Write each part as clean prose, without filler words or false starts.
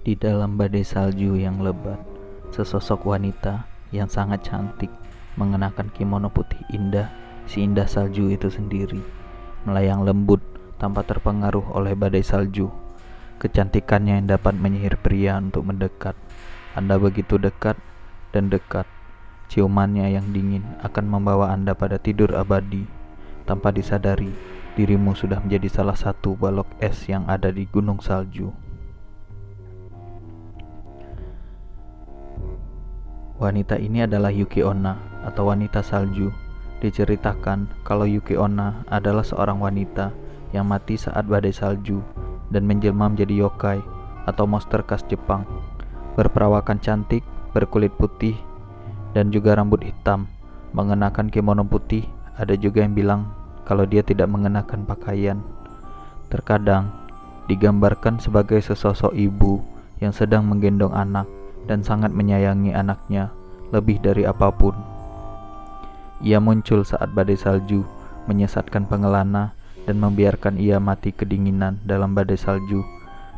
Di dalam badai salju yang lebat, sesosok wanita yang sangat cantik mengenakan kimono putih indah, seindah salju itu sendiri, melayang lembut tanpa terpengaruh oleh badai salju. Kecantikannya yang dapat menyihir pria untuk mendekat. Anda begitu dekat dan dekat. Ciumannya yang dingin akan membawa Anda pada tidur abadi. Tanpa disadari, dirimu sudah menjadi salah satu balok es yang ada di gunung salju. Wanita ini adalah Yuki Onna atau wanita salju. Diceritakan kalau Yuki Onna adalah seorang wanita yang mati saat badai salju dan menjelma menjadi yokai atau monster khas Jepang. Berperawakan cantik, berkulit putih, dan juga rambut hitam, mengenakan kimono putih. Ada juga yang bilang kalau dia tidak mengenakan pakaian. Terkadang digambarkan sebagai sesosok ibu yang sedang menggendong anak dan sangat menyayangi anaknya lebih dari apapun. Ia muncul saat badai salju menyesatkan pengelana dan membiarkan ia mati kedinginan dalam badai salju.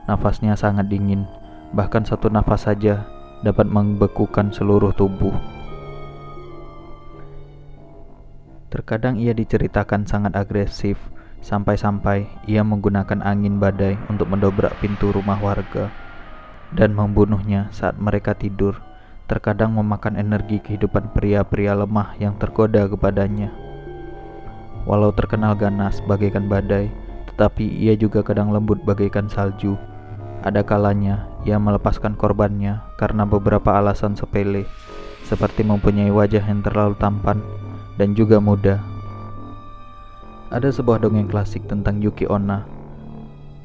Nafasnya sangat dingin, bahkan satu nafas saja dapat membekukan seluruh tubuh. Terkadang ia diceritakan sangat agresif, sampai-sampai ia menggunakan angin badai untuk mendobrak pintu rumah warga dan membunuhnya saat mereka tidur. Terkadang memakan energi kehidupan pria-pria lemah yang tergoda kepadanya. Walau terkenal ganas bagaikan badai, tetapi ia juga kadang lembut bagaikan salju. Ada kalanya ia melepaskan korbannya karena beberapa alasan sepele, seperti mempunyai wajah yang terlalu tampan dan juga muda. Ada sebuah dongeng klasik tentang Yuki Onna.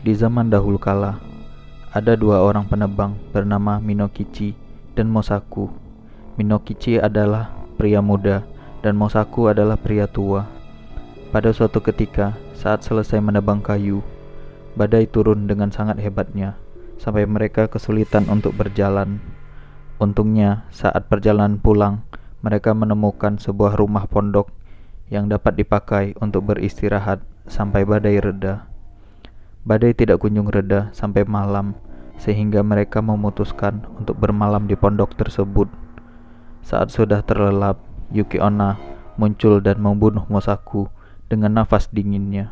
Di zaman dahulu kala, ada dua orang penebang bernama Minokichi dan Mosaku. Minokichi adalah pria muda dan Mosaku adalah pria tua. Pada suatu ketika, saat selesai menebang kayu, badai turun dengan sangat hebatnya, sampai mereka kesulitan untuk berjalan. Untungnya, saat perjalanan pulang, mereka menemukan sebuah rumah pondok yang dapat dipakai untuk beristirahat sampai badai reda. Badai tidak kunjung reda sampai malam, sehingga mereka memutuskan untuk bermalam di pondok tersebut. Saat sudah terlelap, Yuki Onna muncul dan membunuh Mosaku dengan nafas dinginnya.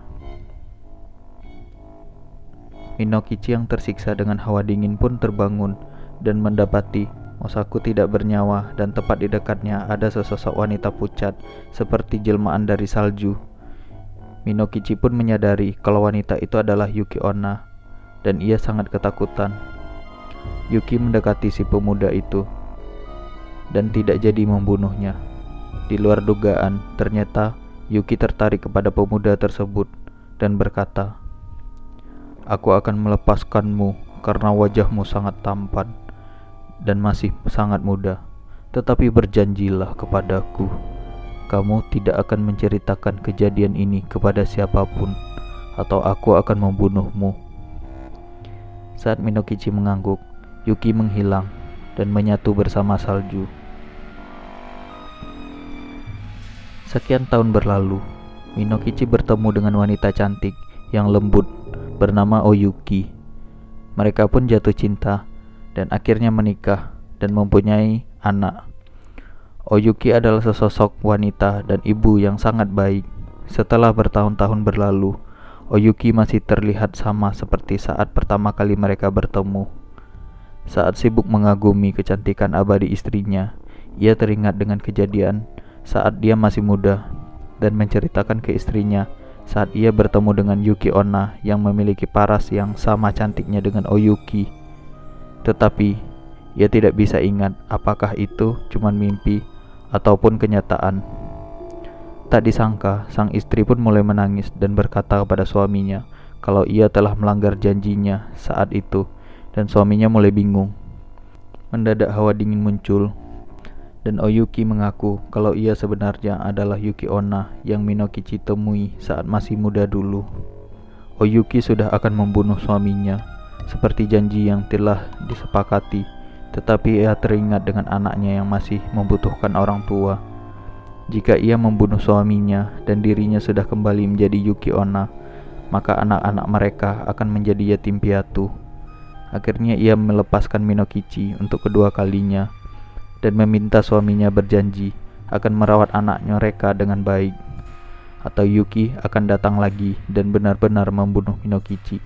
Minokichi yang tersiksa dengan hawa dingin pun terbangun dan mendapati Mosaku tidak bernyawa dan tepat di dekatnya ada sesosok wanita pucat seperti jelmaan dari salju. Minokichi pun menyadari kalau wanita itu adalah Yuki Onna dan ia sangat ketakutan. Yuki mendekati si pemuda itu dan tidak jadi membunuhnya. Di luar dugaan, ternyata Yuki tertarik kepada pemuda tersebut dan berkata, "Aku akan melepaskanmu karena wajahmu sangat tampan dan masih sangat muda. Tetapi berjanjilah kepadaku, kamu tidak akan menceritakan kejadian ini kepada siapapun, atau aku akan membunuhmu." Saat Minokichi mengangguk, Yuki menghilang dan menyatu bersama salju. Sekian tahun berlalu, Minokichi bertemu dengan wanita cantik yang lembut bernama Oyuki. Mereka pun jatuh cinta dan akhirnya menikah dan mempunyai anak. Oyuki adalah sesosok wanita dan ibu yang sangat baik. Setelah bertahun-tahun berlalu, Oyuki masih terlihat sama seperti saat pertama kali mereka bertemu. Saat sibuk mengagumi kecantikan abadi istrinya, ia teringat dengan kejadian saat dia masih muda dan menceritakan ke istrinya saat ia bertemu dengan Yuki Onna yang memiliki paras yang sama cantiknya dengan Oyuki. Tetapi ia tidak bisa ingat apakah itu cuma mimpi ataupun kenyataan. Tak disangka, sang istri pun mulai menangis dan berkata kepada suaminya kalau ia telah melanggar janjinya saat itu, dan suaminya mulai bingung. Mendadak hawa dingin muncul, dan Oyuki mengaku kalau ia sebenarnya adalah Yuki Onna yang Minokichi temui saat masih muda dulu. Oyuki sudah akan membunuh suaminya, seperti janji yang telah disepakati, tetapi ia teringat dengan anaknya yang masih membutuhkan orang tua. Jika ia membunuh suaminya dan dirinya sudah kembali menjadi Yuki Onna, maka anak-anak mereka akan menjadi yatim piatu. Akhirnya ia melepaskan Minokichi untuk kedua kalinya dan meminta suaminya berjanji akan merawat anak mereka dengan baik, atau Yuki akan datang lagi dan benar-benar membunuh Minokichi.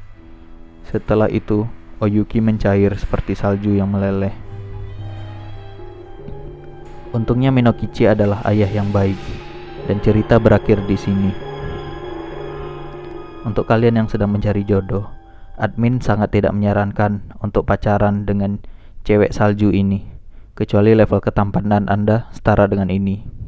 Setelah itu, Oyuki mencair seperti salju yang meleleh. Untungnya Minokichi adalah ayah yang baik, dan cerita berakhir di sini. Untuk kalian yang sedang mencari jodoh, admin sangat tidak menyarankan untuk pacaran dengan cewek salju ini, kecuali level ketampanan Anda setara dengan ini.